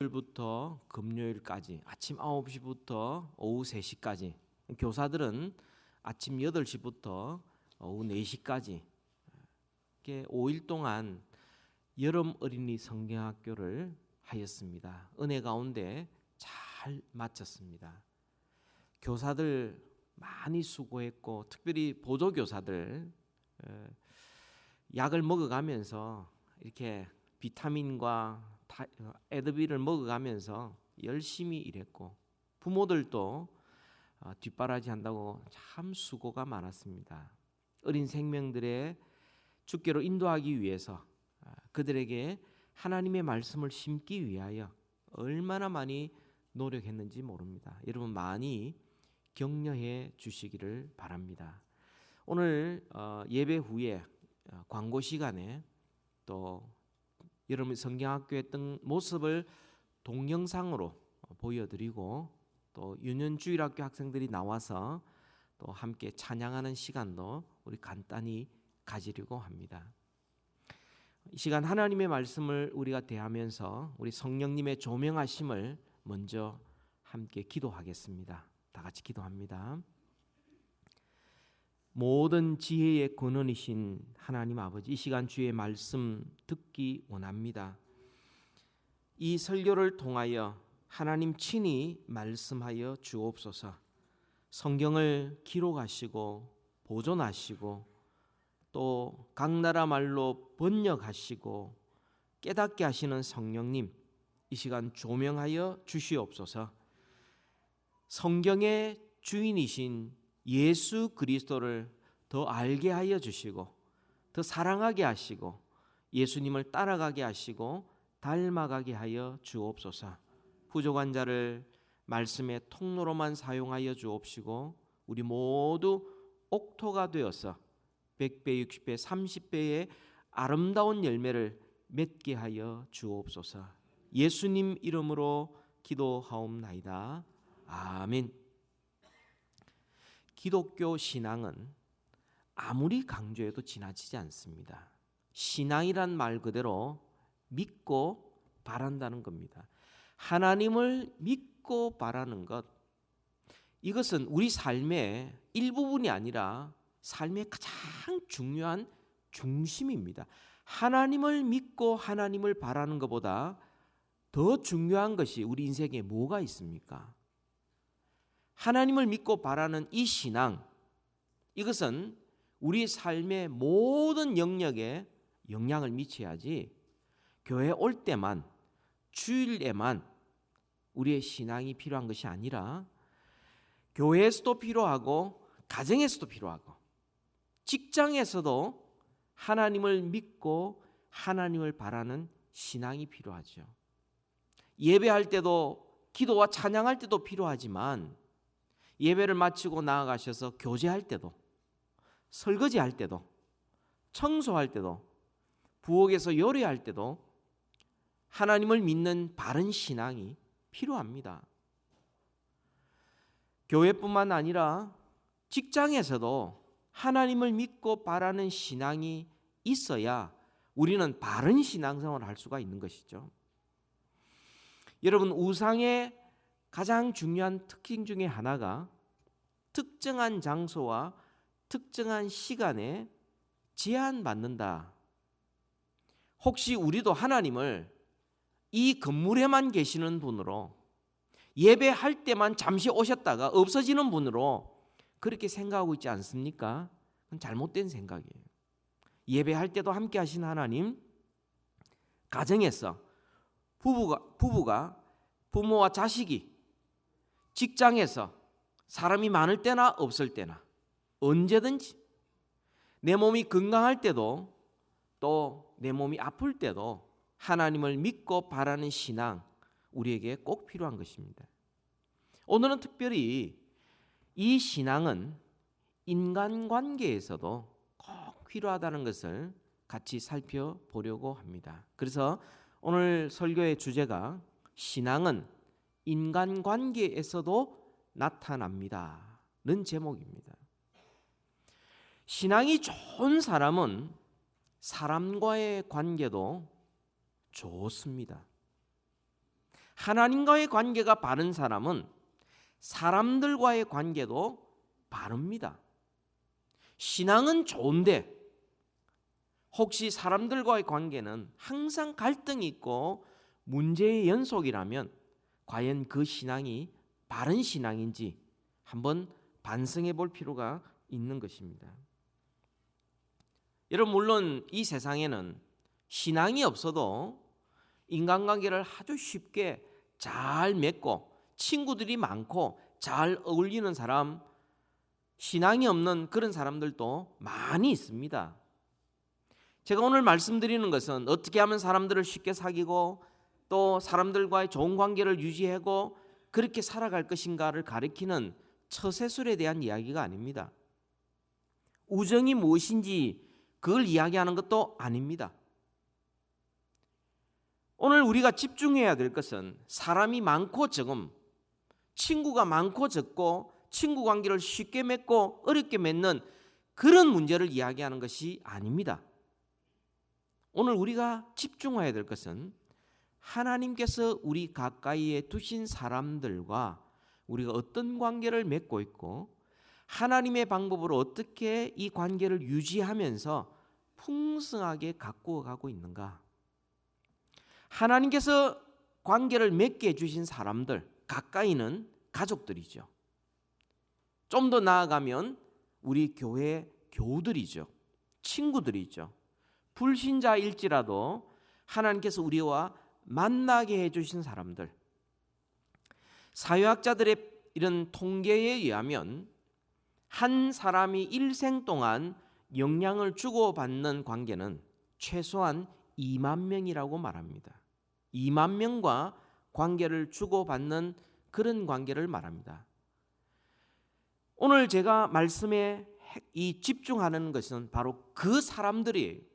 일부터 금요일까지 아침 9시부터 오후 3시까지, 교사들은 아침 8시부터 오후 4시까지 이렇게 5일 동안 여름 어린이 성경학교를 하였습니다. 은혜 가운데 잘 마쳤습니다. 교사들 많이 수고했고, 특별히 보조교사들 약을 먹어가면서 이렇게 비타민과 에드빌을 먹어가면서 열심히 일했고, 부모들도 뒷바라지 한다고 참 수고가 많았습니다. 어린 생명들의 주께로 인도하기 위해서 그들에게 하나님의 말씀을 심기 위하여 얼마나 많이 노력했는지 모릅니다. 여러분 많이 격려해 주시기를 바랍니다. 오늘 예배 후에 광고 시간에 또 여러분 성경학교에 했던 모습을 동영상으로 보여드리고, 또 유년주일학교 학생들이 나와서 또 함께 찬양하는 시간도 우리 간단히 가지려고 합니다. 이 시간 하나님의 말씀을 우리가 대하면서 우리 성령님의 조명하심을 먼저 함께 기도하겠습니다. 다 같이 기도합니다. 모든 지혜의 근원이신 하나님 아버지, 이 시간 주의 말씀 듣기 원합니다. 이 설교를 통하여 하나님 친히 말씀하여 주옵소서. 성경을 기록하시고 보존하시고 또 각 나라 말로 번역하시고 깨닫게 하시는 성령님, 이 시간 조명하여 주시옵소서. 성경의 주인이신 예수 그리스도를 더 알게 하여 주시고, 더 사랑하게 하시고, 예수님을 따라가게 하시고 닮아가게 하여 주옵소서. 부족한 자를 말씀의 통로로만 사용하여 주옵시고, 우리 모두 옥토가 되어서 100배, 60배, 30배의 아름다운 열매를 맺게 하여 주옵소서. 예수님 이름으로 기도하옵나이다. 아멘. 기독교 신앙은 아무리 강조해도 지나치지 않습니다. 신앙이란 말 그대로 믿고 바란다는 겁니다. 하나님을 믿고 바라는 것, 이것은 우리 삶의 일부분이 아니라 삶의 가장 중요한 중심입니다. 하나님을 믿고 하나님을 바라는 것보다 더 중요한 것이 우리 인생에 뭐가 있습니까? 하나님을 믿고 바라는 이 신앙, 이것은 우리 삶의 모든 영역에 영향을 미쳐야지, 교회 올 때만, 주일에만 우리의 신앙이 필요한 것이 아니라 교회에서도 필요하고 가정에서도 필요하고 직장에서도 하나님을 믿고 하나님을 바라는 신앙이 필요하죠. 예배할 때도, 기도와 찬양할 때도 필요하지만, 예배를 마치고 나아가셔서 교제할 때도, 설거지할 때도, 청소할 때도, 부엌에서 요리할 때도 하나님을 믿는 바른 신앙이 필요합니다. 교회뿐만 아니라 직장에서도 하나님을 믿고 바라는 신앙이 있어야 우리는 바른 신앙생활을 할 수가 있는 것이죠. 여러분, 우상의 가장 중요한 특징 중에 하나가 특정한 장소와 특정한 시간에 제한받는다. 혹시 우리도 하나님을 이 건물에만 계시는 분으로, 예배할 때만 잠시 오셨다가 없어지는 분으로 그렇게 생각하고 있지 않습니까? 그건 잘못된 생각이에요. 예배할 때도 함께 하신 하나님, 가정에서 부부가 부모와 자식이, 직장에서 사람이 많을 때나 없을 때나 언제든지, 내 몸이 건강할 때도 또 내 몸이 아플 때도 하나님을 믿고 바라는 신앙, 우리에게 꼭 필요한 것입니다. 오늘은 특별히 이 신앙은 인간관계에서도 꼭 필요하다는 것을 같이 살펴보려고 합니다. 그래서 오늘 설교의 주제가 신앙은 인간관계에서도 나타납니다는 제목입니다. 신앙이 좋은 사람은 사람과의 관계도 좋습니다. 하나님과의 관계가 바른 사람은 사람들과의 관계도 바릅니다. 신앙은 좋은데 혹시 사람들과의 관계는 항상 갈등이 있고 문제의 연속이라면 과연 그 신앙이 바른 신앙인지 한번 반성해 볼 필요가 있는 것입니다. 여러분, 물론 이 세상에는 신앙이 없어도 인간관계를 아주 쉽게 잘 맺고 친구들이 많고 잘 어울리는 사람, 신앙이 없는 그런 사람들도 많이 있습니다. 제가 오늘 말씀드리는 것은 어떻게 하면 사람들을 쉽게 사귀고 또 사람들과의 좋은 관계를 유지하고 그렇게 살아갈 것인가를 가리키는 처세술에 대한 이야기가 아닙니다. 우정이 무엇인지 그걸 이야기하는 것도 아닙니다. 오늘 우리가 집중해야 될 것은 사람이 많고 적음, 친구가 많고 적고 친구 관계를 쉽게 맺고 어렵게 맺는 그런 문제를 이야기하는 것이 아닙니다. 오늘 우리가 집중해야 될 것은 하나님께서 우리 가까이에 두신 사람들과 우리가 어떤 관계를 맺고 있고 하나님의 방법으로 어떻게 이 관계를 유지하면서 풍성하게 가꾸어 가고 있는가. 하나님께서 관계를 맺게 해주신 사람들, 가까이는 가족들이죠. 좀 더 나아가면 우리 교회 교우들이죠. 친구들이죠. 불신자일지라도 하나님께서 우리와 만나게 해주신 사람들. 사회학자들의 이런 통계에 의하면 한 사람이 일생 동안 영향을 주고받는 관계는 최소한 2만 명이라고 말합니다. 2만 명과 관계를 주고받는 그런 관계를 말합니다. 오늘 제가 말씀에 이 집중하는 것은 바로 그 사람들이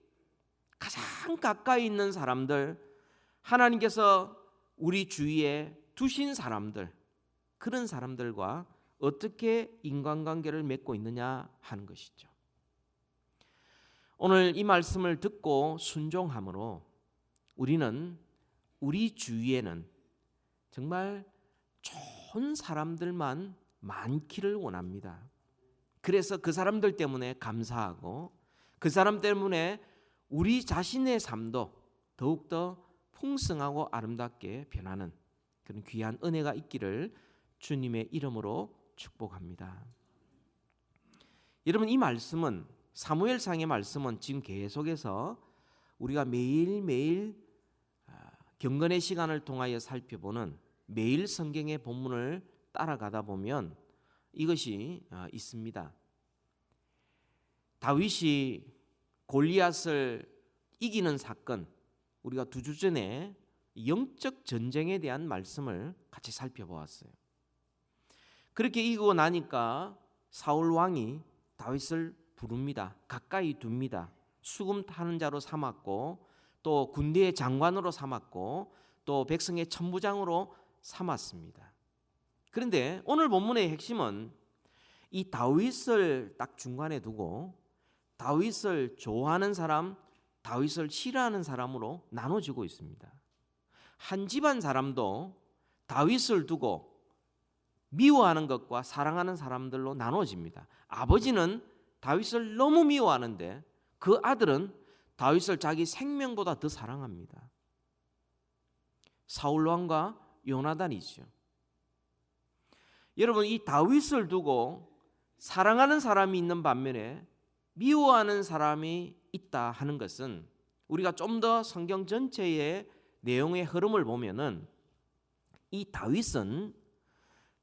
가장 가까이 있는 사람들, 하나님께서 우리 주위에 두신 사람들, 그런 사람들과 어떻게 인간관계를 맺고 있느냐 하는 것이죠. 오늘 이 말씀을 듣고 순종함으로 우리는 우리 주위에는 정말 좋은 사람들만 많기를 원합니다. 그래서 그 사람들 때문에 감사하고 그 사람 때문에 우리 자신의 삶도 더욱더 풍성하고 아름답게 변하는 그런 귀한 은혜가 있기를 주님의 이름으로 축복합니다. 여러분, 이 말씀은 사무엘상의 말씀은 지금 계속해서 우리가 매일매일 경건의 시간을 통하여 살펴보는 매일 성경의 본문을 따라가다 보면 이것이 있습니다. 다윗이 골리앗을 이기는 사건, 우리가 2주 전에 영적 전쟁에 대한 말씀을 같이 살펴보았어요. 그렇게 이기고 나니까 사울 왕이 다윗을 부릅니다. 가까이 둡니다. 수금 타는 자로 삼았고 또 군대의 장관으로 삼았고 또 백성의 천부장으로 삼았습니다. 그런데 오늘 본문의 핵심은 이 다윗을 딱 중간에 두고 다윗을 좋아하는 사람, 다윗을 싫어하는 사람으로 나눠지고 있습니다. 한 집안 사람도 다윗을 두고 미워하는 것과 사랑하는 사람들로 나눠집니다. 아버지는 다윗을 너무 미워하는데 그 아들은 다윗을 자기 생명보다 더 사랑합니다. 사울 왕과 요나단이죠. 여러분, 이 다윗을 두고 사랑하는 사람이 있는 반면에 미워하는 사람이 있다 하는 것은 우리가 좀 더 성경 전체의 내용의 흐름을 보면은 이 다윗은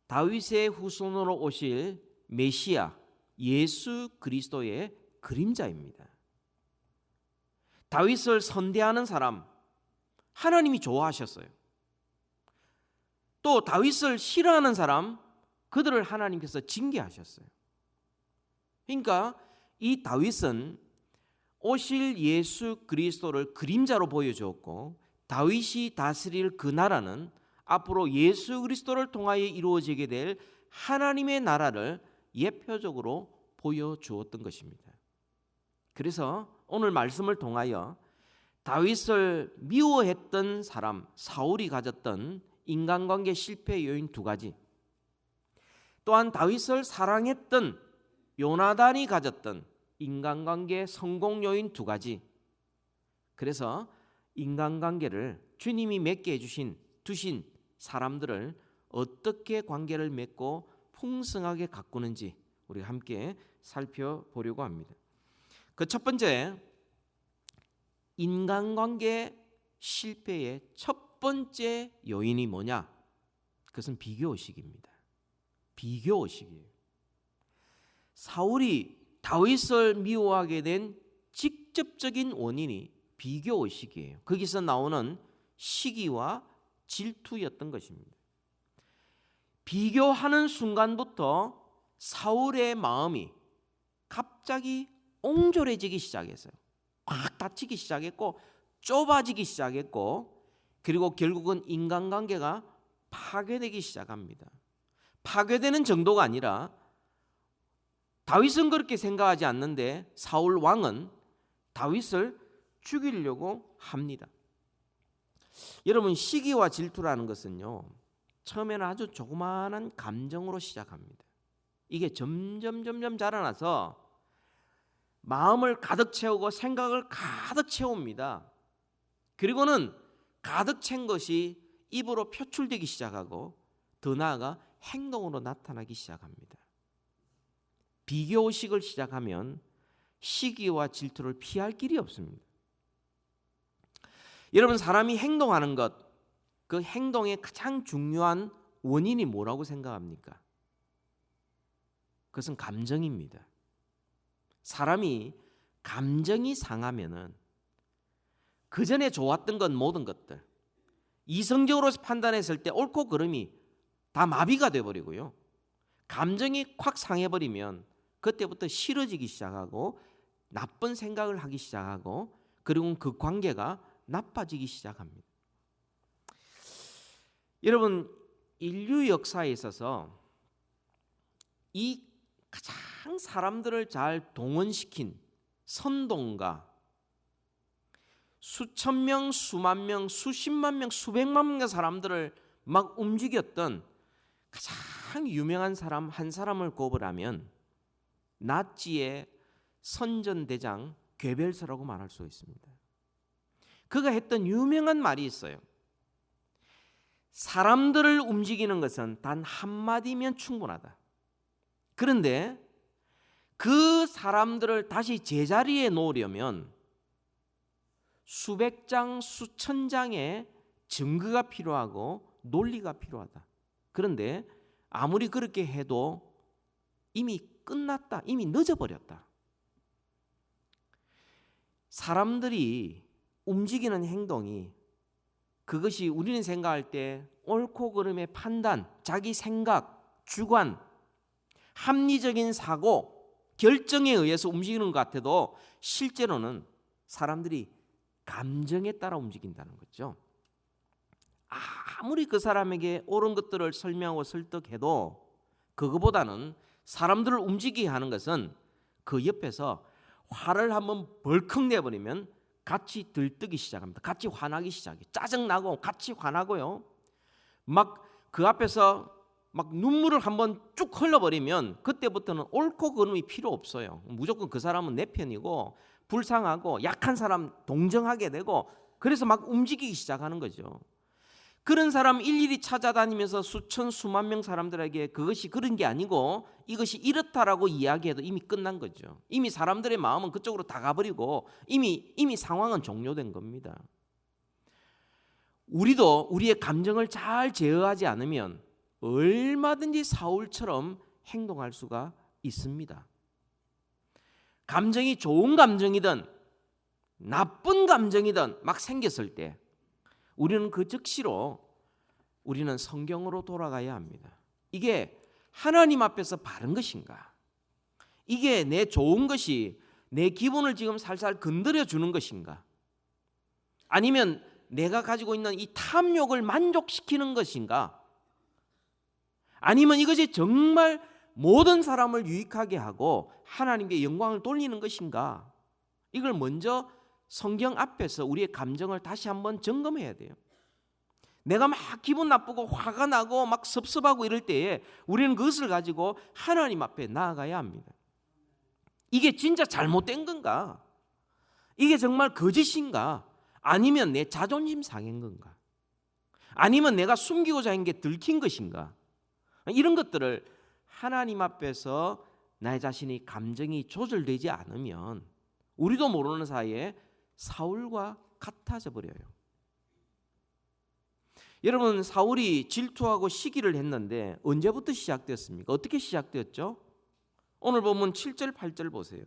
다윗의 후손으로 오실 메시아 예수 그리스도의 그림자입니다. 다윗을 선대하는 사람 하나님이 좋아하셨어요. 또 다윗을 싫어하는 사람 그들을 하나님께서 징계하셨어요. 그러니까 이 다윗은 오실 예수 그리스도를 그림자로 보여주었고 다윗이 다스릴 그 나라는 앞으로 예수 그리스도를 통하여 이루어지게 될 하나님의 나라를 예표적으로 보여주었던 것입니다. 그래서 오늘 말씀을 통하여 다윗을 미워했던 사람 사울이 가졌던 인간관계 실패 요인 두 가지, 또한 다윗을 사랑했던 요나단이 가졌던 인간관계 성공 요인 두 가지. 그래서 인간관계를 주님이 맺게 두신 사람들을 어떻게 관계를 맺고 풍성하게 가꾸는지 우리가 함께 살펴보려고 합니다. 그 첫 번째, 인간관계 실패의 첫 번째 요인이 뭐냐? 그것은 비교의식입니다. 비교의식이에요. 사울이 다윗을 미워하게 된 직접적인 원인이 비교의식이에요. 거기서 나오는 시기와 질투였던 것입니다. 비교하는 순간부터 사울의 마음이 갑자기 옹졸해지기 시작했어요. 확 닫히기 시작했고 좁아지기 시작했고, 그리고 결국은 인간관계가 파괴되기 시작합니다. 파괴되는 정도가 아니라 다윗은 그렇게 생각하지 않는데 사울 왕은 다윗을 죽이려고 합니다. 여러분, 시기와 질투라는 것은요, 처음에는 아주 조그마한 감정으로 시작합니다. 이게 점점 자라나서 마음을 가득 채우고 생각을 가득 채웁니다. 그리고는 가득 찬 것이 입으로 표출되기 시작하고 더 나아가 행동으로 나타나기 시작합니다. 비교의식을 시작하면 시기와 질투를 피할 길이 없습니다. 여러분, 사람이 행동하는 것, 그 행동의 가장 중요한 원인이 뭐라고 생각합니까? 그것은 감정입니다. 사람이 감정이 상하면은 그 전에 좋았던 건 모든 것들, 이성적으로 판단했을 때 옳고 그름이 다 마비가 돼버리고요. 감정이 콱 상해버리면 그때부터 싫어지기 시작하고 나쁜 생각을 하기 시작하고, 그리고 그 관계가 나빠지기 시작합니다. 여러분, 인류 역사에 있어서 이 가장 사람들을 잘 동원시킨 선동가, 수천 명, 수만 명, 수십만 명, 수백만 명의 사람들을 막 움직였던 가장 유명한 사람 한 사람을 꼽으라면 나치의 선전대장 괴벨스라고 말할 수 있습니다. 그가 했던 유명한 말이 있어요. 사람들을 움직이는 것은 단 한마디면 충분하다. 그런데 그 사람들을 다시 제자리에 놓으려면 수백 장, 수천 장의 증거가 필요하고 논리가 필요하다. 그런데 아무리 그렇게 해도 이미 끝났다. 이미 늦어버렸다. 사람들이 움직이는 행동이, 그것이 우리는 생각할 때 옳고 그름의 판단, 자기 생각, 주관, 합리적인 사고, 결정에 의해서 움직이는 것 같아도 실제로는 사람들이 감정에 따라 움직인다는 거죠. 아무리 그 사람에게 옳은 것들을 설명하고 설득해도 그거보다는 사람들을 움직이게 하는 것은 그 옆에서 화를 한번 벌컥 내버리면 같이 들뜨기 시작합니다. 같이 화나기 시작해요. 짜증나고 같이 화나고요. 막 그 앞에서 막 눈물을 한번 쭉 흘려버리면 그때부터는 옳고 그름이 필요 없어요. 무조건 그 사람은 내 편이고, 불쌍하고 약한 사람 동정하게 되고, 그래서 막 움직이기 시작하는 거죠. 그런 사람 일일이 찾아다니면서 수천 수만 명 사람들에게 그것이 그런 게 아니고 이것이 이렇다라고 이야기해도 이미 끝난 거죠. 이미 사람들의 마음은 그쪽으로 다 가버리고 이미 상황은 종료된 겁니다. 우리도 우리의 감정을 잘 제어하지 않으면 얼마든지 사울처럼 행동할 수가 있습니다. 감정이 좋은 감정이든 나쁜 감정이든 막 생겼을 때 우리는 그 즉시로 우리는 성경으로 돌아가야 합니다. 이게 하나님 앞에서 바른 것인가? 이게 내 좋은 것이 내 기분을 지금 살살 건드려 주는 것인가? 아니면 내가 가지고 있는 이 탐욕을 만족시키는 것인가? 아니면 이것이 정말 모든 사람을 유익하게 하고 하나님께 영광을 돌리는 것인가? 이걸 먼저 성경 앞에서 우리의 감정을 다시 한번 점검해야 돼요. 내가 막 기분 나쁘고 화가 나고 막 섭섭하고 이럴 때에 우리는 그것을 가지고 하나님 앞에 나아가야 합니다. 이게 진짜 잘못된 건가? 이게 정말 거짓인가? 아니면 내 자존심 상한 건가? 아니면 내가 숨기고자 한 게 들킨 것인가? 이런 것들을 하나님 앞에서 나의 자신이 감정이 조절되지 않으면 우리도 모르는 사이에 사울과 같아져 버려요. 여러분, 사울이 질투하고 시기를 했는데 언제부터 시작되었습니까? 어떻게 시작되었죠? 오늘 보면 7절 8절 보세요.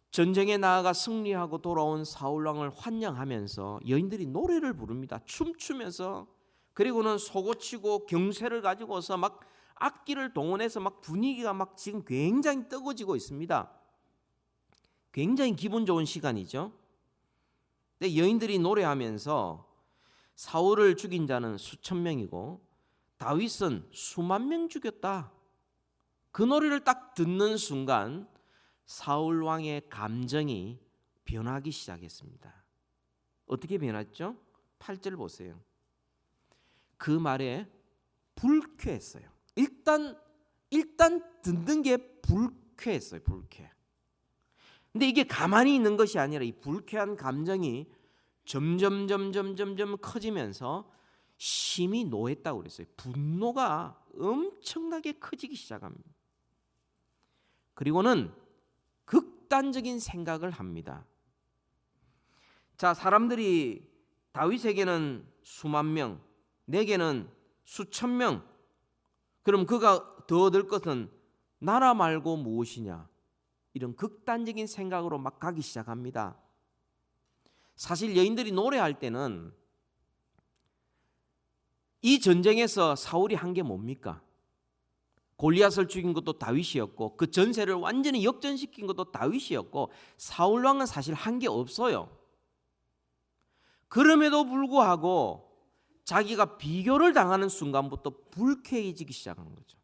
전쟁에 나아가 승리하고 돌아온 사울왕을 환영하면서 여인들이 노래를 부릅니다. 춤추면서, 그리고는 소고치고 경쇠를 가지고서 막 악기를 동원해서 막 분위기가 막 지금 굉장히 뜨거워지고 있습니다. 굉장히 기분 좋은 시간이죠. 근데 여인들이 노래하면서 사울을 죽인 자는 수천 명이고 다윗은 수만 명 죽였다. 그 노래를 딱 듣는 순간 사울 왕의 감정이 변하기 시작했습니다. 어떻게 변했죠? 8절 보세요. 그 말에 불쾌했어요. 일단 듣는 게 불쾌했어요. 불쾌. 근데 이게 가만히 있는 것이 아니라 이 불쾌한 감정이 점점 커지면서 심히 노했다고 그랬어요. 분노가 엄청나게 커지기 시작합니다. 그리고는 극단적인 생각을 합니다. 자, 사람들이 다윗에게는 수만 명, 내게는 수천 명, 그럼 그가 더 얻을 것은 나라 말고 무엇이냐? 이런 극단적인 생각으로 막 가기 시작합니다. 사실 여인들이 노래할 때는 이 전쟁에서 사울이 한 게 뭡니까? 골리앗을 죽인 것도 다윗이었고 그 전세를 완전히 역전시킨 것도 다윗이었고 사울 왕은 사실 한 게 없어요. 그럼에도 불구하고 자기가 비교를 당하는 순간부터 불쾌해지기 시작하는 거죠.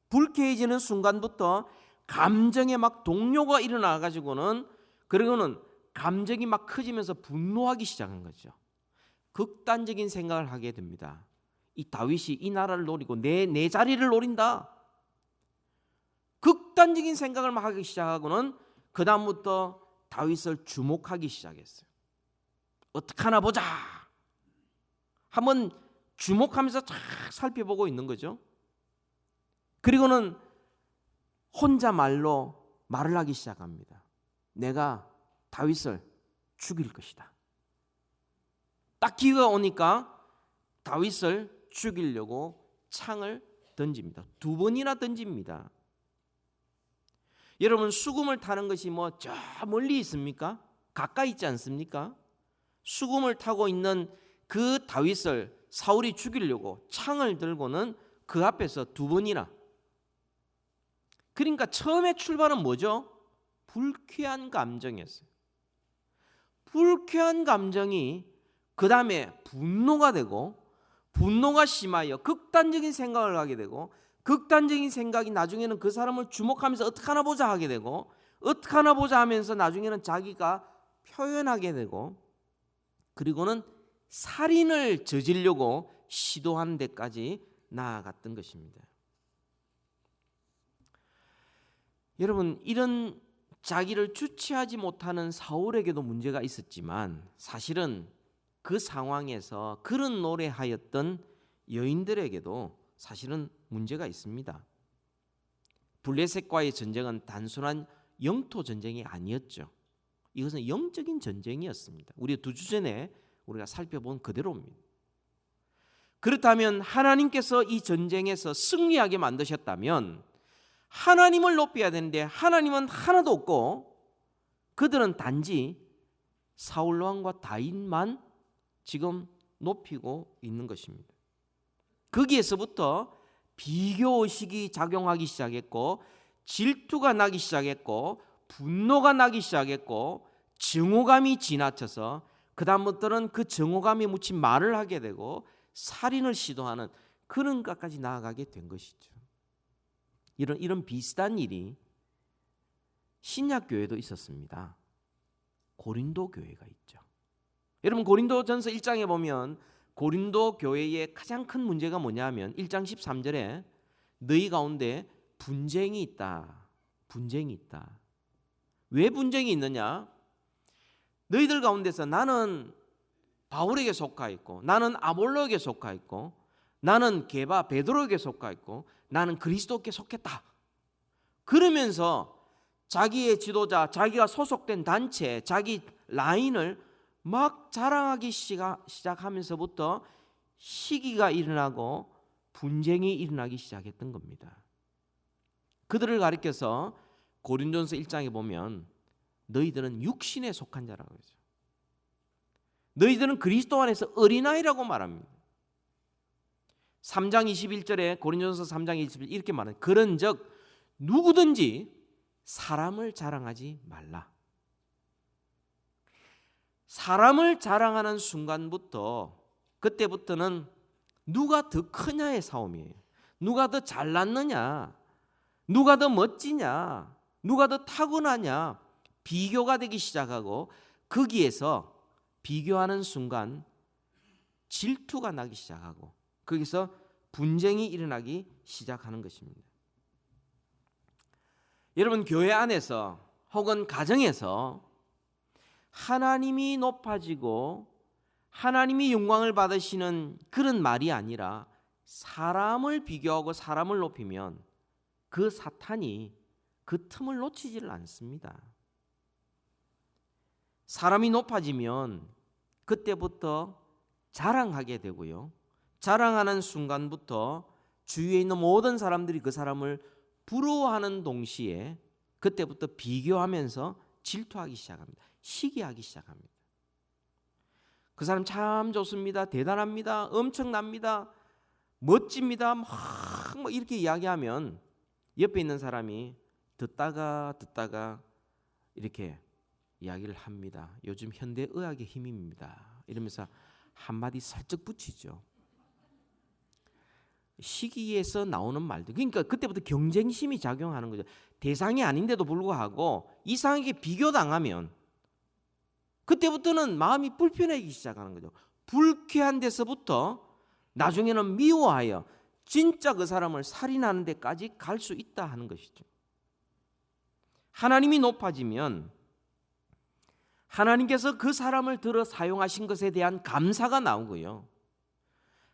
불쾌해지는 순간부터 감정에 막 동요가 일어나 가지고는, 그리고는 감정이 막 커지면서 분노하기 시작한 거죠. 극단적인 생각을 하게 됩니다. 이 다윗이 이 나라를 노리고 내 자리를 노린다. 극단적인 생각을 막 하기 시작하고는 그 다음부터 다윗을 주목하기 시작했어요. 어떻게 하나 보자. 한번 주목하면서 쫙 살펴보고 있는 거죠. 그리고는 혼자 말을 하기 시작합니다. 내가 다윗을 죽일 것이다. 딱 기회가 오니까 다윗을 죽이려고 창을 던집니다. 2번이나 던집니다. 여러분, 수금을 타는 것이 뭐 저 멀리 있습니까? 가까이 있지 않습니까? 수금을 타고 있는 그 다윗을 사울이 죽이려고 창을 들고는 그 앞에서 2번이나. 그러니까 처음에 출발은 뭐죠? 불쾌한 감정이었어요. 불쾌한 감정이 그 다음에 분노가 되고, 분노가 심하여 극단적인 생각을 하게 되고, 극단적인 생각이 나중에는 그 사람을 주목하면서 어떻게 하나 보자 하게 되고, 어떻게 하나 보자 하면서 나중에는 자기가 표현하게 되고, 그리고는 살인을 저지르려고 시도한 데까지 나아갔던 것입니다. 여러분, 이런 자기를 주체하지 못하는 사울에게도 문제가 있었지만 사실은 그 상황에서 그런 노래하였던 여인들에게도 사실은 문제가 있습니다. 블레셋과의 전쟁은 단순한 영토 전쟁이 아니었죠. 이것은 영적인 전쟁이었습니다. 우리가 2주 전에 우리가 살펴본 그대로입니다. 그렇다면 하나님께서 이 전쟁에서 승리하게 만드셨다면 하나님을 높여야 되는데 하나님은 하나도 없고 그들은 단지 사울 왕과 다윗만 지금 높이고 있는 것입니다. 거기에서부터 비교의식이 작용하기 시작했고, 질투가 나기 시작했고, 분노가 나기 시작했고, 증오감이 지나쳐서 그 다음부터는 그 증오감에 묻힌 말을 하게 되고 살인을 시도하는 그런 것까지 나아가게 된 것이죠. 이런 비슷한 일이 신약 교회도 있었습니다. 고린도 교회가 있죠. 여러분 고린도전서 1장에 보면 고린도 교회의 가장 큰 문제가 뭐냐면 1장 13절에 너희 가운데 분쟁이 있다. 분쟁이 있다. 왜 분쟁이 있느냐? 너희들 가운데서 나는 바울에게 속하 있고, 나는 아볼로에게 속하 있고, 나는 게바 베드로에게 속하 있고, 나는 그리스도께 속했다. 그러면서 자기의 지도자, 자기가 소속된 단체, 자기 라인을 막 자랑하기 시작하면서부터 시기가 일어나고 분쟁이 일어나기 시작했던 겁니다. 그들을 가리켜서 고린도전서 1장에 보면 너희들은 육신에 속한 자라고 하죠. 너희들은 그리스도 안에서 어린아이라고 말합니다. 3장 21절에 고린도전서 3장 21절 이렇게 말합니다. 그런즉 누구든지 사람을 자랑하지 말라. 사람을 자랑하는 순간부터 그때부터는 누가 더 크냐의 싸움이에요. 누가 더 잘났느냐, 누가 더 멋지냐, 누가 더 타고나냐, 비교가 되기 시작하고 거기에서 비교하는 순간 질투가 나기 시작하고 거기서 분쟁이 일어나기 시작하는 것입니다. 여러분 교회 안에서 혹은 가정에서 하나님이 높아지고 하나님이 영광을 받으시는 그런 말이 아니라 사람을 비교하고 사람을 높이면 그 사탄이 그 틈을 놓치지를 않습니다. 사람이 높아지면 그때부터 자랑하게 되고요. 자랑하는 순간부터 주위에 있는 모든 사람들이 그 사람을 부러워하는 동시에 그때부터 비교하면서 질투하기 시작합니다. 시기하기 시작합니다. 그 사람 참 좋습니다. 대단합니다. 엄청납니다. 멋집니다. 막 이렇게 이야기하면 옆에 있는 사람이 듣다가 이렇게 이야기를 합니다. 요즘 현대의학의 힘입니다. 이러면서 한마디 살짝 붙이죠. 시기에서 나오는 말들. 그러니까 그때부터 경쟁심이 작용하는 거죠. 대상이 아닌데도 불구하고 이상하게 비교당하면 그때부터는 마음이 불편해지기 시작하는 거죠. 불쾌한 데서부터 나중에는 미워하여 진짜 그 사람을 살인하는 데까지 갈 수 있다 하는 것이죠. 하나님이 높아지면 하나님께서 그 사람을 들어 사용하신 것에 대한 감사가 나오고요.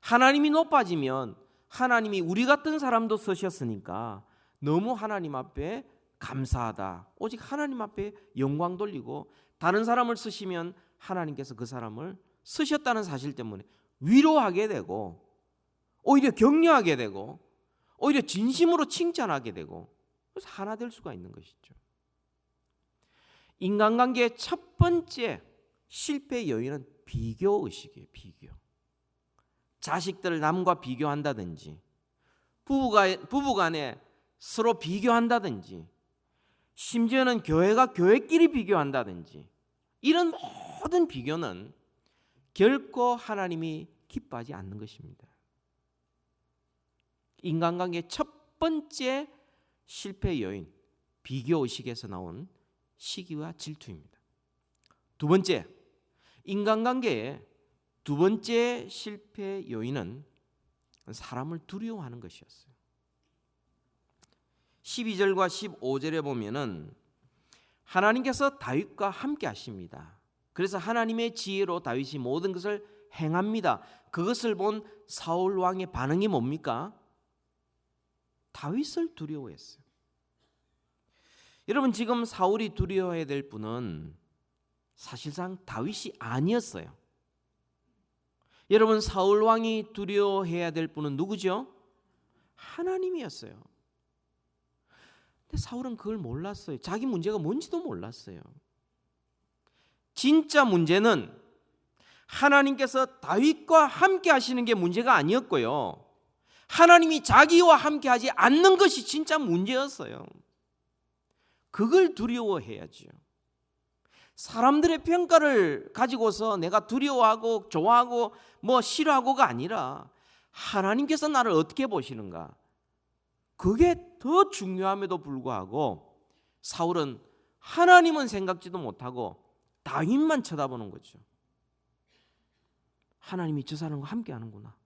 하나님이 높아지면 하나님이 우리 같은 사람도 쓰셨으니까 너무 하나님 앞에 감사하다. 오직 하나님 앞에 영광 돌리고 다른 사람을 쓰시면 하나님께서 그 사람을 쓰셨다는 사실 때문에 위로하게 되고 오히려 격려하게 되고 오히려 진심으로 칭찬하게 되고 그래서 하나 될 수가 있는 것이죠. 인간관계의 첫 번째 실패 요인은 비교의식이에요. 비교. 자식들을 남과 비교한다든지 부부간에 서로 비교한다든지 심지어는 교회가 교회끼리 비교한다든지 이런 모든 비교는 결코 하나님이 기뻐하지 않는 것입니다. 인간관계의 첫 번째 실패 요인 비교의식에서 나온 시기와 질투입니다. 두 번째, 인간관계의 두 번째 실패 요인은 사람을 두려워하는 것이었어요. 12절과 15절에 보면은 하나님께서 다윗과 함께 하십니다. 그래서 하나님의 지혜로 다윗이 모든 것을 행합니다. 그것을 본 사울 왕의 반응이 뭡니까? 다윗을 두려워했어요. 여러분 지금 사울이 두려워해야 될 분은 사실상 다윗이 아니었어요. 여러분 사울 왕이 두려워해야 될 분은 누구죠? 하나님이었어요. 근데 사울은 그걸 몰랐어요. 자기 문제가 뭔지도 몰랐어요. 진짜 문제는 하나님께서 다윗과 함께 하시는 게 문제가 아니었고요. 하나님이 자기와 함께 하지 않는 것이 진짜 문제였어요. 그걸 두려워해야죠. 사람들의 평가를 가지고서 내가 두려워하고 좋아하고 뭐 싫어하고가 아니라 하나님께서 나를 어떻게 보시는가, 그게 더 중요함에도 불구하고 사울은 하나님은 생각지도 못하고 다윗만 쳐다보는 거죠. 하나님이 저 사람과 함께 하는구나.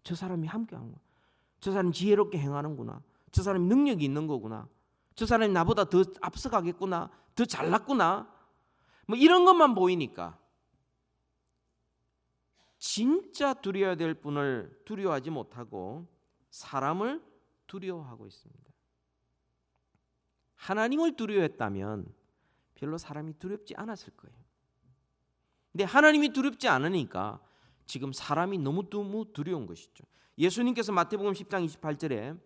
저 사람이 함께 하는구나. 저 사람이 지혜롭게 행하는구나. 저 사람이 능력이 있는 거구나. 저 사람이 나보다 더 앞서가겠구나. 더 잘났구나. 뭐 이런 것만 보이니까 진짜 두려워야 될 분을 두려워하지 못하고 사람을 두려워하고 있습니다. 하나님을 두려워했다면 별로 사람이 두렵지 않았을 거예요. 근데 하나님이 두렵지 않으니까 지금 사람이 너무 두려운 것이죠. 예수님께서 마태복음 10장 28절에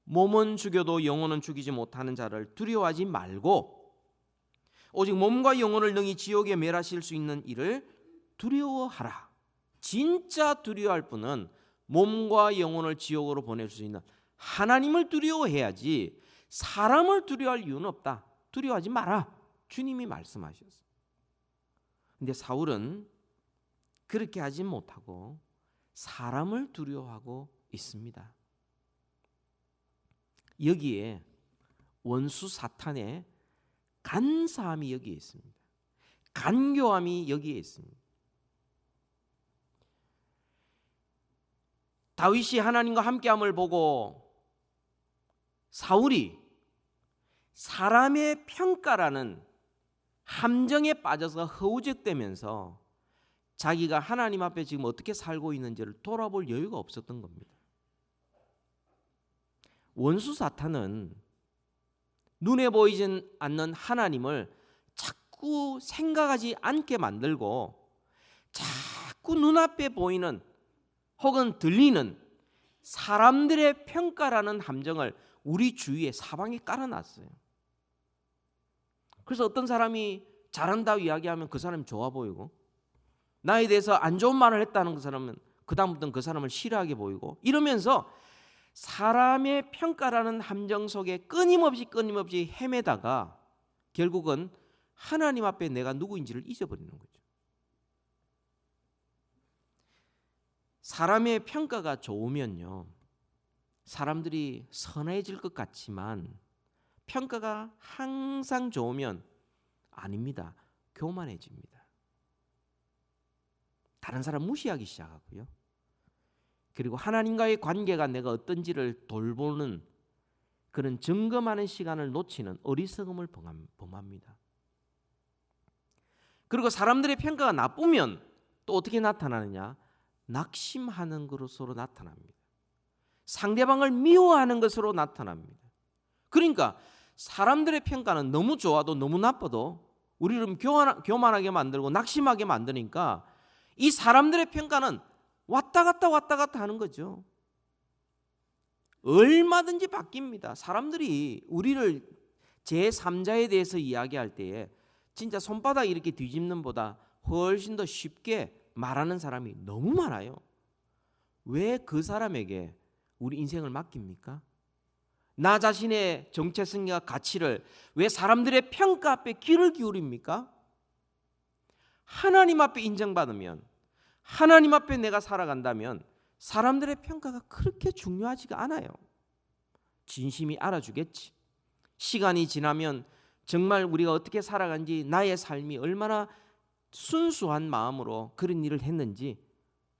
몸은 죽여도 영혼은 죽이지 못하는 자를 두려워하지 말고 오직 몸과 영혼을 능히 지옥에 멸하실 수 있는 이를 두려워하라. 진짜 두려워할 분은 몸과 영혼을 지옥으로 보낼 수 있는 하나님을 두려워해야지 사람을 두려워할 이유는 없다. 두려워하지 마라. 주님이 말씀하셨어요. 근데 사울은 그렇게 하지 못하고 사람을 두려워하고 있습니다. 여기에 원수 사탄의 간사함이 여기에 있습니다. 간교함이 여기에 있습니다. 다윗이 하나님과 함께함을 보고 사울이 사람의 평가라는 함정에 빠져서 허우적대면서 자기가 하나님 앞에 지금 어떻게 살고 있는지를 돌아볼 여유가 없었던 겁니다. 원수 사탄은 눈에 보이지 않는 하나님을 자꾸 생각하지 않게 만들고 자꾸 눈앞에 보이는 혹은 들리는 사람들의 평가라는 함정을 우리 주위에 사방에 깔아놨어요. 그래서 어떤 사람이 잘한다고 이야기하면 그 사람이 좋아 보이고 나에 대해서 안 좋은 말을 했다는 그 사람은 그다음부터는 그 사람을 싫어하게 보이고 이러면서 사람의 평가라는 함정 속에 끊임없이 헤매다가 결국은 하나님 앞에 내가 누구인지를 잊어버리는 거죠. 사람의 평가가 좋으면요, 사람들이 선해질 것 같지만 평가가 항상 좋으면 아닙니다. 교만해집니다. 다른 사람 무시하기 시작하고요. 그리고 하나님과의 관계가 내가 어떤지를 돌보는 그런 점검하는 시간을 놓치는 어리석음을 범합니다. 그리고 사람들의 평가가 나쁘면 또 어떻게 나타나느냐? 낙심하는 것으로 나타납니다. 상대방을 미워하는 것으로 나타납니다. 그러니까 사람들의 평가는 너무 좋아도 너무 나빠도 우리를 교만하게 만들고 낙심하게 만드니까 이 사람들의 평가는 왔다 갔다 하는 거죠. 얼마든지 바뀝니다. 사람들이 우리를 제3자에 대해서 이야기할 때에 진짜 손바닥 이렇게 뒤집는 보다 훨씬 더 쉽게 말하는 사람이 너무 많아요. 왜 그 사람에게 우리 인생을 맡깁니까? 나 자신의 정체성과 가치를 왜 사람들의 평가 앞에 귀를 기울입니까? 하나님 앞에 인정받으면, 하나님 앞에 내가 살아간다면 사람들의 평가가 그렇게 중요하지가 않아요. 진심이 알아주겠지. 시간이 지나면 정말 우리가 어떻게 살아간지, 나의 삶이 얼마나 순수한 마음으로 그런 일을 했는지,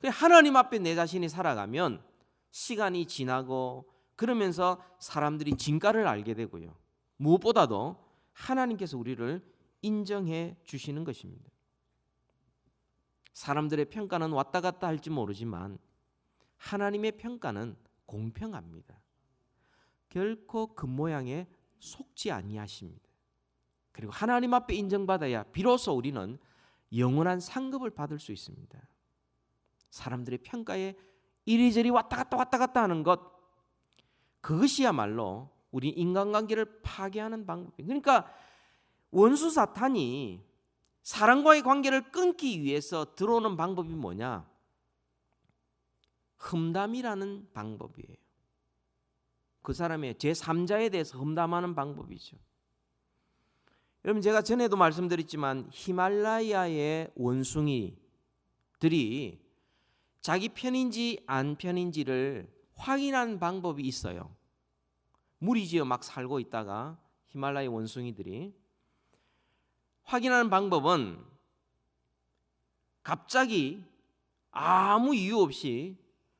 하나님 앞에 내 자신이 살아가면 시간이 지나고 그러면서 사람들이 진가를 알게 되고요. 무엇보다도 하나님께서 우리를 인정해 주시는 것입니다. 사람들의 평가는 왔다 갔다 할지 모르지만 하나님의 평가는 공평합니다. 결코 겉모양에 속지 아니하십니다. 그리고 하나님 앞에 인정받아야 비로소 우리는 영원한 상급을 받을 수 있습니다. 사람들의 평가에 이리저리 왔다 갔다 하는 것, 그것이야말로 우리 인간관계를 파괴하는 방법이에요. 그러니까 원수 사탄이 사람과의 관계를 끊기 위해서 들어오는 방법이 뭐냐? 험담이라는 방법이에요. 그 사람의 제3자에 대해서 험담하는 방법이죠. 여러분, 제가 전에도 말씀드렸지만 히말라야의 원숭이들이 자기 편인지 안 편인지를 확인하는 방법이 있어요. 무리지어 막 살고 있다가 히말라야 원숭이들이 확인하는 방법은 갑자기 아무 이유 없이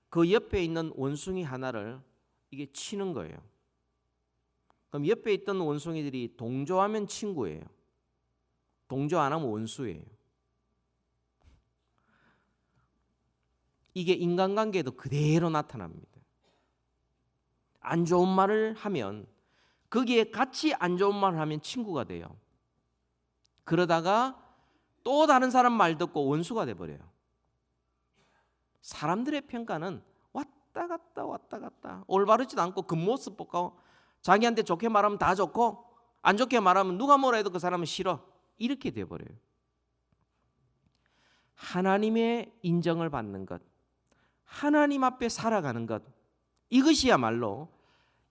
그 옆에 있는 원숭이 하나를 이게 치는 거예요. 그럼 옆에 있던 원숭이들이 동조하면 친구예요. 동조 안 하면 원수예요. 이게 인간관계에도 그대로 나타납니다. 안 좋은 말을 하면 거기에 같이 안 좋은 말을 하면 친구가 돼요. 그러다가 또 다른 사람 말 듣고 원수가 돼버려요. 사람들의 평가는 왔다 갔다 올바르지도 않고 겉모습 보고 자기한테 좋게 말하면 다 좋고 안 좋게 말하면 누가 뭐라 해도 그 사람은 싫어. 이렇게 돼버려요. 하나님의 인정을 받는 것, 하나님 앞에 살아가는 것, 이것이야말로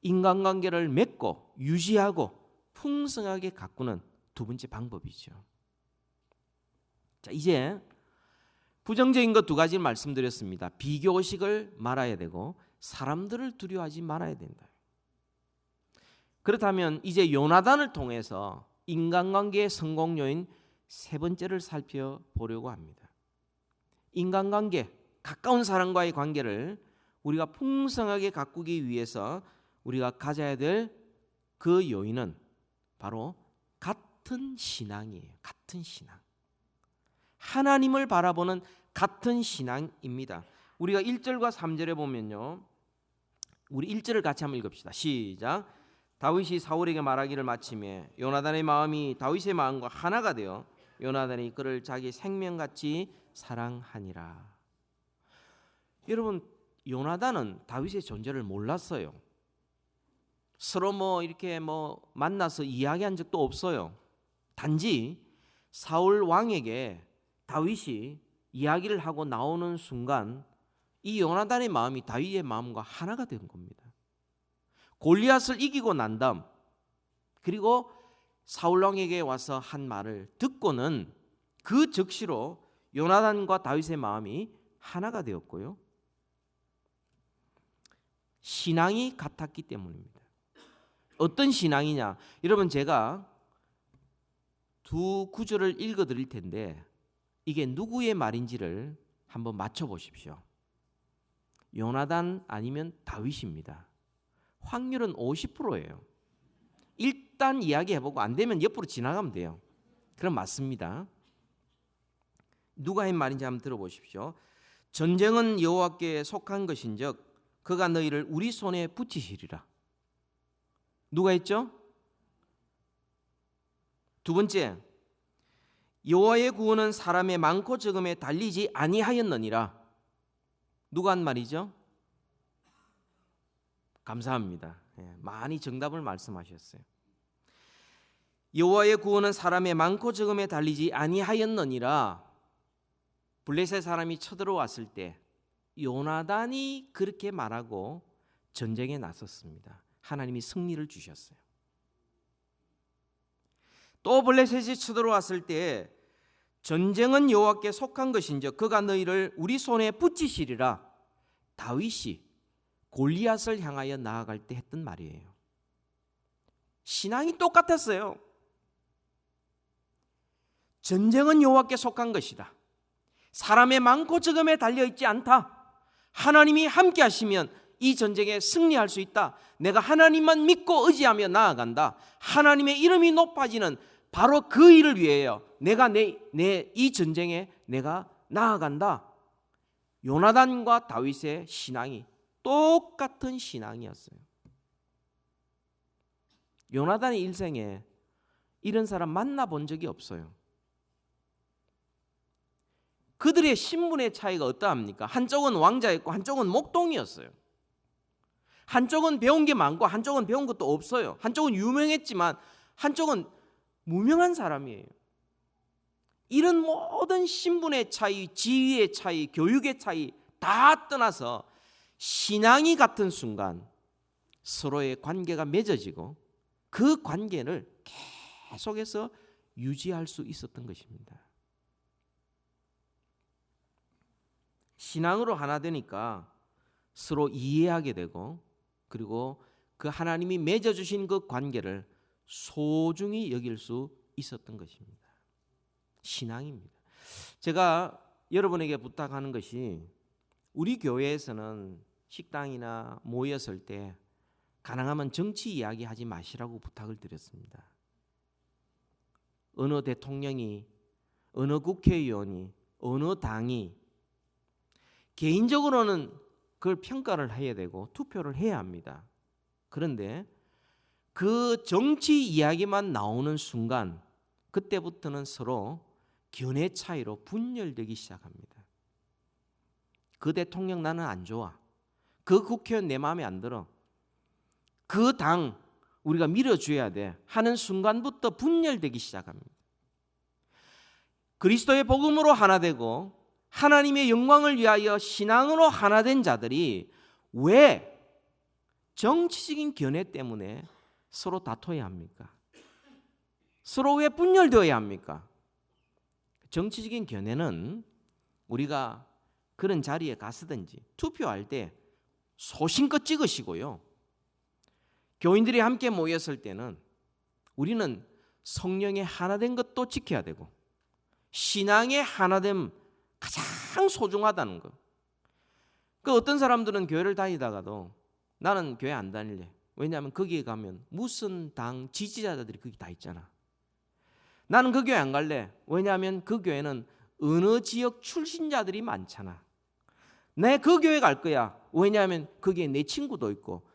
인간관계를 맺고 유지하고 풍성하게 가꾸는 두 번째 방법이죠. 자, 이제 부정적인 것 두 가지를 말씀드렸습니다. 비교의식을 말아야 되고 사람들을 두려워하지 말아야 된다. 그렇다면 이제 요나단을 통해서 인간관계의 성공 요인 세 번째를 살펴보려고 합니다. 인간관계, 가까운 사람과의 관계를 우리가 풍성하게 가꾸기 위해서 우리가 가져야 될 그 요인은 바로 같은 신앙이에요. 같은 신앙. 하나님을 바라보는 같은 신앙입니다. 우리가 1절과 3절에 보면요. 우리 1절을 같이 한번 읽읍시다. 시작. 다윗이 사울에게 말하기를 마치매 요나단의 마음이 다윗의 마음과 하나가 되어 요나단이 그를 자기 생명같이 사랑하니라. 여러분, 요나단은 다윗의 존재를 몰랐어요. 서로 이렇게 만나서 이야기한 적도 없어요. 단지 사울 왕에게 다윗이 이야기를 하고 나오는 순간 이 요나단의 마음이 다윗의 마음과 하나가 된 겁니다. 골리앗을 이기고 난 다음 그리고 사울 왕에게 와서 한 말을 듣고는 그 즉시로 요나단과 다윗의 마음이 하나가 되었고요. 신앙이 같았기 때문입니다. 어떤 신앙이냐? 여러분, 제가 두 구절을 읽어 드릴 텐데 이게 누구의 말인지를 한번 맞춰 보십시오. 요나단 아니면 다윗입니다. 확률은 50%예요. 일단 이야기해보고 안 되면 옆으로 지나가면 돼요. 그럼 맞습니다. 누가 한 말인지 한번 들어보십시오. 전쟁은 여호와께 속한 것인즉 그가 너희를 우리 손에 붙이시리라. 누가 했죠? 두 번째, 여호와의 구원은 사람의 많고 적음에 달리지 아니하였느니라. 누가 한 말이죠? 감사합니다. 많이 정답을 말씀하셨어요. 여호와의 구원은 사람의 많고 적음에 달리지 아니하였느니라. 블레셋 사람이 쳐들어왔을 때 요나단이 그렇게 말하고 전쟁에 나섰습니다. 하나님이 승리를 주셨어요. 또 블레셋이 쳐들어왔을 때 전쟁은 여호와께 속한 것인즉 그가 너희를 우리 손에 붙이시리라. 다윗이 골리앗을 향하여 나아갈 때 했던 말이에요. 신앙이 똑같았어요. 전쟁은 여호와께 속한 것이다. 사람의 많고 적음에 달려있지 않다. 하나님이 함께 하시면 이 전쟁에 승리할 수 있다. 내가 하나님만 믿고 의지하며 나아간다. 하나님의 이름이 높아지는 바로 그 일을 위하여 내가 이 전쟁에 내가 나아간다. 요나단과 다윗의 신앙이 똑같은 신앙이었어요. 요나단의 일생에 이런 사람 만나본 적이 없어요. 그들의 신분의 차이가 어떠합니까? 한쪽은 왕자였고 한쪽은 목동이었어요. 한쪽은 배운 게 많고 한쪽은 배운 것도 없어요. 한쪽은 유명했지만 한쪽은 무명한 사람이에요. 이런 모든 신분의 차이, 지위의 차이, 교육의 차이 다 떠나서 신앙이 같은 순간 서로의 관계가 맺어지고 그 관계를 계속해서 유지할 수 있었던 것입니다. 신앙으로 하나 되니까 서로 이해하게 되고 그리고 그 하나님이 맺어주신 그 관계를 소중히 여길 수 있었던 것입니다. 신앙입니다. 제가 여러분에게 부탁하는 것이 우리 교회에서는 식당이나 모였을 때 가능하면 정치 이야기하지 마시라고 부탁을 드렸습니다. 어느 대통령이, 어느 국회의원이, 어느 당이 개인적으로는 그걸 평가를 해야 되고 투표를 해야 합니다. 그런데 그 정치 이야기만 나오는 순간 그때부터는 서로 견해 차이로 분열되기 시작합니다. 그 대통령 나는 안 좋아. 그 국회의원 내 마음에 안 들어. 그 당 우리가 밀어줘야 돼 하는 순간부터 분열되기 시작합니다. 그리스도의 복음으로 하나 되고 하나님의 영광을 위하여 신앙으로 하나 된 자들이 왜 정치적인 견해 때문에 서로 다퉈야 합니까? 서로 왜 분열되어야 합니까? 정치적인 견해는 우리가 그런 자리에 갔든지 투표할 때 소신껏 찍으시고요. 교인들이 함께 모였을 때는 우리는 성령의 하나된 것도 지켜야 되고 신앙의 하나됨 가장 소중하다는 거. 그 어떤 사람들은 교회를 다니다가도 나는 교회 안 다닐래. 왜냐하면 거기에 가면 무슨 당 지지자들이 거기 다 있잖아. 나는 그 교회 안 갈래. 왜냐하면 그 교회는 어느 지역 출신자들이 많잖아. 내 그 교회 갈 거야. 왜냐하면 거기에 내 친구도 있고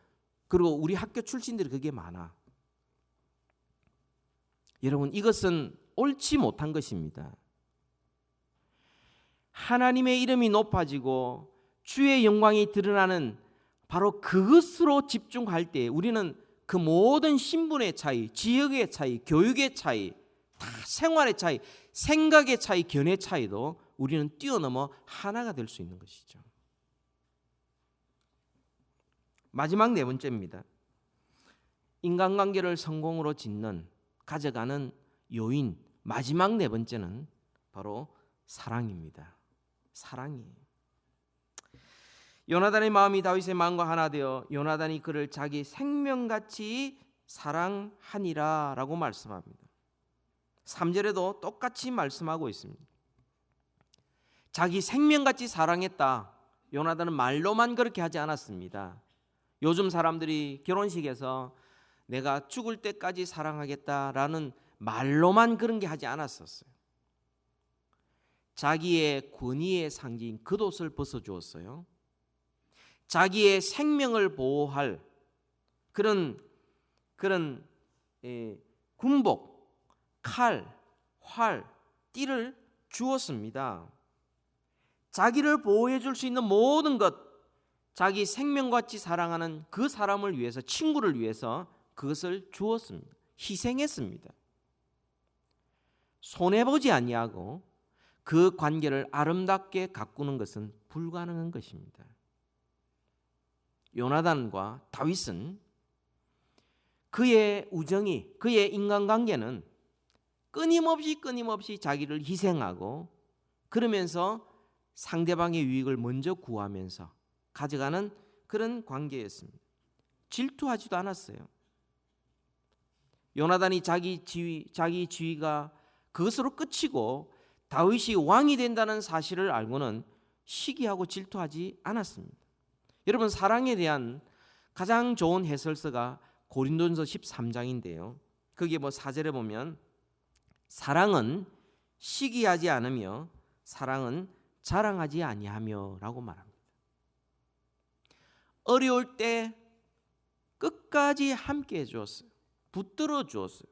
그리고 우리 학교 출신들이 거기에 많아. 여러분, 이것은 옳지 못한 것입니다. 하나님의 이름이 높아지고 주의 영광이 드러나는 바로 그것으로 집중할 때 우리는 그 모든 신분의 차이, 지역의 차이, 교육의 차이, 다 생활의 차이, 생각의 차이, 견해 차이도 우리는 뛰어넘어 하나가 될 수 있는 것이죠. 마지막 네 번째입니다. 인간관계를 성공으로 짓는, 가져가는 요인, 마지막 네 번째는 바로 사랑입니다. 사랑이에요. 요나단의 마음이 다윗의 마음과 하나 되어 요나단이 그를 자기 생명같이 사랑하니라 라고 말씀합니다. 3절에도 똑같이 말씀하고 있습니다. 자기 생명같이 사랑했다. 요나단은 말로만 그렇게 하지 않았습니다. 요즘 사람들이 결혼식에서 내가 죽을 때까지 사랑하겠다라는 말로만 그런 게 하지 않았었어요. 자기의 권위의 상징 겉옷을 벗어주었어요. 자기의 생명을 보호할 그런 군복, 칼, 활, 띠를 주었습니다. 자기를 보호해 줄 수 있는 모든 것, 자기 생명같이 사랑하는 그 사람을 위해서, 친구를 위해서 그것을 주었습니다. 희생했습니다. 손해보지 아니하고 그 관계를 아름답게 가꾸는 것은 불가능한 것입니다. 요나단과 다윗은 그의 우정이, 그의 인간관계는 끊임없이 자기를 희생하고 그러면서 상대방의 유익을 먼저 구하면서 가져가는 그런 관계였습니다. 질투하지도 않았어요. 요나단이 자기 지위가 그것으로 끝이고 다윗이 왕이 된다는 사실을 알고는 시기하고 질투하지 않았습니다. 여러분, 사랑에 대한 가장 좋은 해설서가 고린도전서 13장인데요. 거기에 4절에 보면 사랑은 시기하지 않으며 사랑은 자랑하지 아니하며 라고 말합니다. 어려울 때 끝까지 함께 해주었어요. 붙들어 주었어요.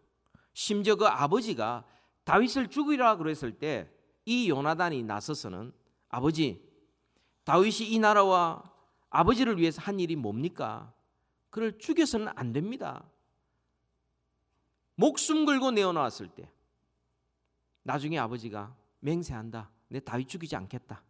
심지어 그 아버지가 다윗을 죽이라 그랬을 때 이 요나단이 나서서는 아버지, 다윗이 이 나라와 아버지를 위해서 한 일이 뭡니까? 그를 죽여서는 안 됩니다. 목숨 걸고 내어놓았을 때 나중에 아버지가 맹세한다. 내 다윗 죽이지 않겠다.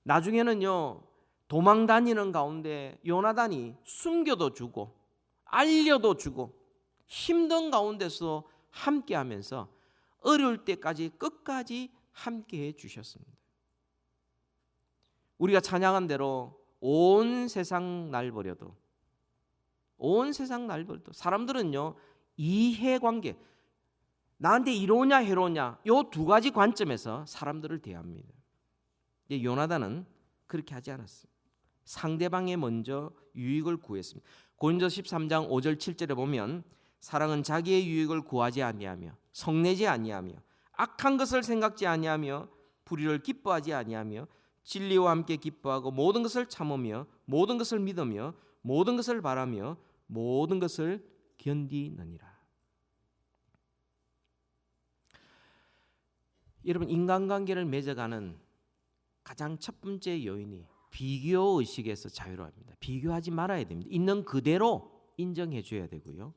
나중에는요, 도망 다니는 가운데 요나단이 숨겨도 주고 알려도 주고 힘든 가운데서 함께하면서 어려울 때까지 끝까지 함께해 주셨습니다. 우리가 찬양한 대로 온 세상 날 버려도 사람들은요, 이해관계, 나한테 이로우냐 해로우냐 요 두 가지 관점에서 사람들을 대합니다. 요나단은 그렇게 하지 않았어요. 상대방에 먼저 유익을 구했습니다. 고린도서 13장 5절 7절에 보면 사랑은 자기의 유익을 구하지 아니하며 성내지 아니하며 악한 것을 생각지 아니하며 불의를 기뻐하지 아니하며 진리와 함께 기뻐하고 모든 것을 참으며 모든 것을 믿으며 모든 것을 바라며 모든 것을 견디느니라. 여러분, 인간관계를 맺어가는 가장 첫 번째 요인이 비교 의식에서 자유로워합니다. 비교하지 말아야 됩니다. 있는 그대로 인정해 줘야 되고요.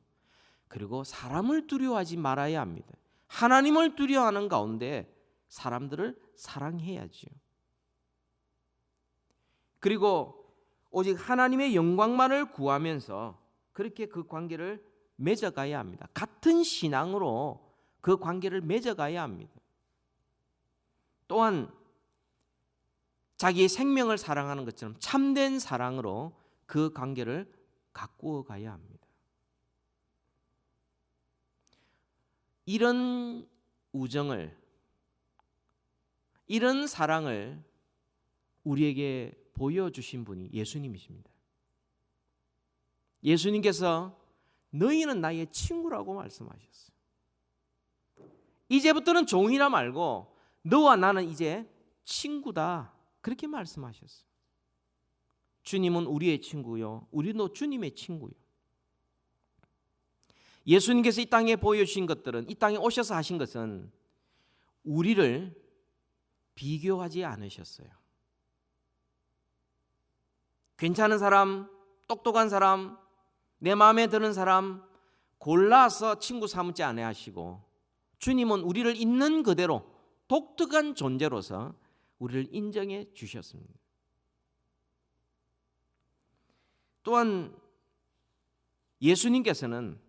그리고 사람을 두려워하지 말아야 합니다. 하나님을 두려워하는 가운데 사람들을 사랑해야지요. 그리고 오직 하나님의 영광만을 구하면서 그렇게 그 관계를 맺어가야 합니다. 같은 신앙으로 그 관계를 맺어가야 합니다. 또한 자기의 생명을 사랑하는 것처럼 참된 사랑으로 그 관계를 가꾸어 가야 합니다. 이런 우정을, 이런 사랑을 우리에게 보여주신 분이 예수님이십니다. 예수님께서 너희는 나의 친구라고 말씀하셨어요. 이제부터는 종이라 말고 너와 나는 이제 친구다, 그렇게 말씀하셨어요. 주님은 우리의 친구요, 우리도 주님의 친구요. 예수님께서 이 땅에 보여주신 것들은, 이 땅에 오셔서 하신 것은 우리를 비교하지 않으셨어요. 괜찮은 사람, 똑똑한 사람, 내 마음에 드는 사람 골라서 친구 삼지 아니하시고, 주님은 우리를 있는 그대로 독특한 존재로서 우리를 인정해 주셨습니다. 또한 예수님께서는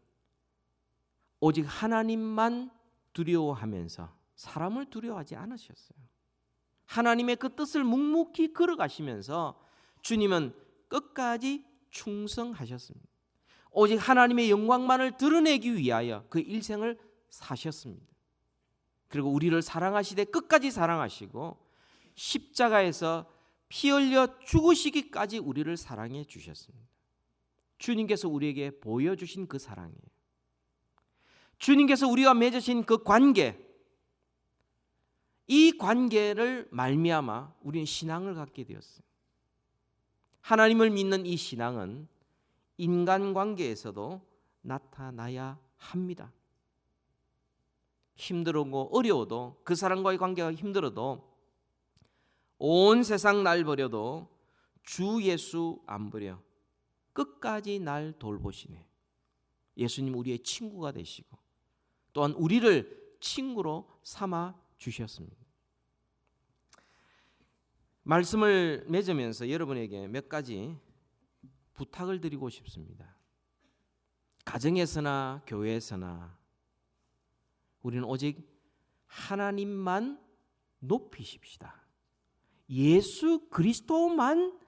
오직 하나님만 두려워하면서 사람을 두려워하지 않으셨어요. 하나님의 그 뜻을 묵묵히 걸어가시면서 주님은 끝까지 충성하셨습니다. 오직 하나님의 영광만을 드러내기 위하여 그 일생을 사셨습니다. 그리고 우리를 사랑하시되 끝까지 사랑하시고 십자가에서 피 흘려 죽으시기까지 우리를 사랑해 주셨습니다. 주님께서 우리에게 보여주신 그 사랑이에요. 주님께서 우리와 맺으신 그 관계, 이 관계를 말미암아 우리는 신앙을 갖게 되었어요. 하나님을 믿는 이 신앙은 인간관계에서도 나타나야 합니다. 힘들고 어려워도, 그 사람과의 관계가 힘들어도, 온 세상 날 버려도 주 예수 안 버려 끝까지 날 돌보시네. 예수님 우리의 친구가 되시고 또한 우리를 친구로 삼아 주셨습니다. 말씀을 맺으면서 여러분에게 몇 가지 부탁을 드리고 싶습니다. 가정에서나 교회에서나 우리는 오직 하나님만 높이십시다. 예수 그리스도만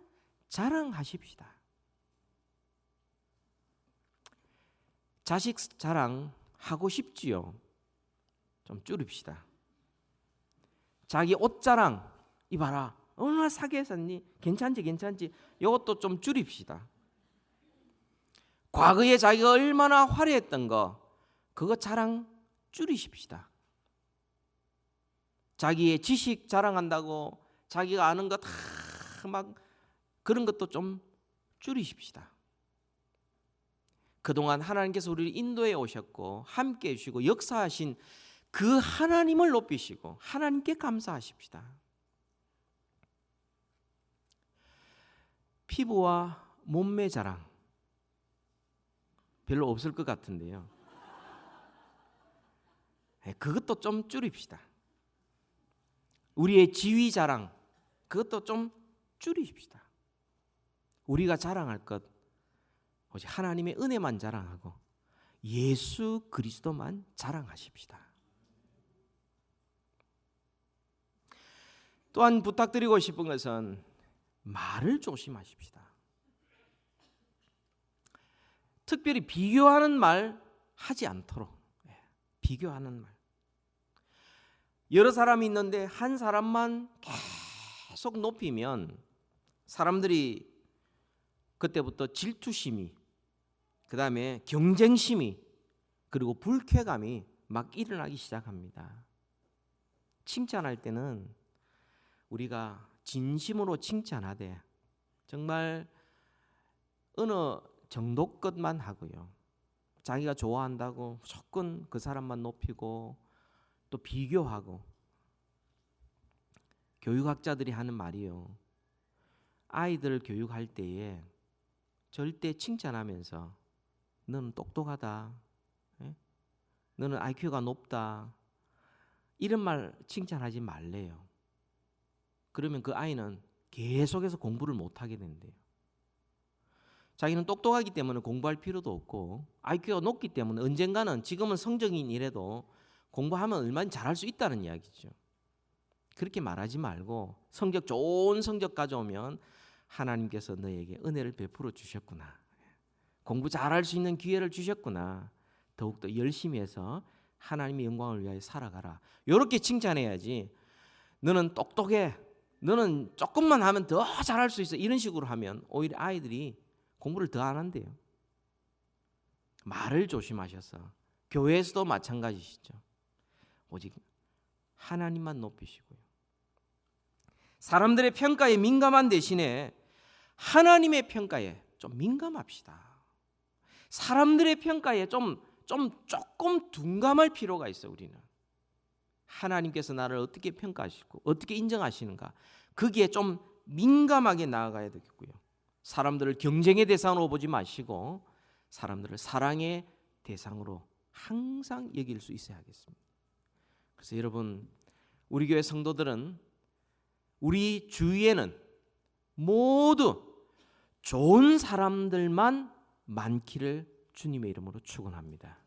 자랑하십시다. 자식 자랑하고 싶지요. 좀 줄입시다. 자기 옷 자랑, 이봐라, 얼마나 싸게 샀니? 괜찮지? 이것도 좀 줄입시다. 과거에 자기가 얼마나 화려했던 거, 그거 자랑 줄이십시다. 자기의 지식 자랑한다고 자기가 아는 거 다 막 그런 것도 좀 줄이십시다. 그동안 하나님께서 우리를 인도해 오셨고 함께 해주시고 역사하신 그 하나님을 높이시고 하나님께 감사하십시다. 피부와 몸매 자랑 별로 없을 것 같은데요. 그것도 좀 줄입시다. 우리의 지위 자랑, 그것도 좀 줄이십시다. 우리가 자랑할 것 오직 하나님의 은혜만 자랑하고 예수 그리스도만 자랑하십시다. 또한 부탁드리고 싶은 것은 말을 조심하십시다. 특별히 비교하는 말 하지 않도록. 비교하는 말. 여러 사람이 있는데 한 사람만 계속 높이면 사람들이 그때부터 질투심이, 그 다음에 경쟁심이, 그리고 불쾌감이 막 일어나기 시작합니다. 칭찬할 때는 우리가 진심으로 칭찬하되 정말 어느 정도 것만 하고요. 자기가 좋아한다고 무조건 그 사람만 높이고 또 비교하고. 교육학자들이 하는 말이요, 아이들을 교육할 때에 절대 칭찬하면서 너는 똑똑하다, 너는 IQ가 높다, 이런 말 칭찬하지 말래요. 그러면 그 아이는 계속해서 공부를 못하게 된대요. 자기는 똑똑하기 때문에 공부할 필요도 없고 IQ가 높기 때문에 언젠가는, 지금은 성적인 이래도 공부하면 얼마나 잘할 수 있다는 이야기죠. 그렇게 말하지 말고 성적 좋은 성적 가져오면 하나님께서 너에게 은혜를 베풀어 주셨구나, 공부 잘할 수 있는 기회를 주셨구나, 더욱더 열심히 해서 하나님의 영광을 위하여 살아가라, 이렇게 칭찬해야지. 너는 똑똑해, 너는 조금만 하면 더 잘할 수 있어, 이런 식으로 하면 오히려 아이들이 공부를 더 안 한대요. 말을 조심하셔서, 교회에서도 마찬가지시죠. 오직 하나님만 높이시고요. 사람들의 평가에 민감한 대신에 하나님의 평가에 좀 민감합시다. 사람들의 평가에 조금 둔감할 필요가 있어요. 우리는 하나님께서 나를 어떻게 평가하시고 어떻게 인정하시는가, 거기에 좀 민감하게 나아가야 되겠고요. 사람들을 경쟁의 대상으로 보지 마시고 사람들을 사랑의 대상으로 항상 여길 수 있어야 하겠습니다. 그래서 여러분, 우리 교회 성도들은 우리 주위에는 모두 좋은 사람들만 많기를 주님의 이름으로 축원합니다.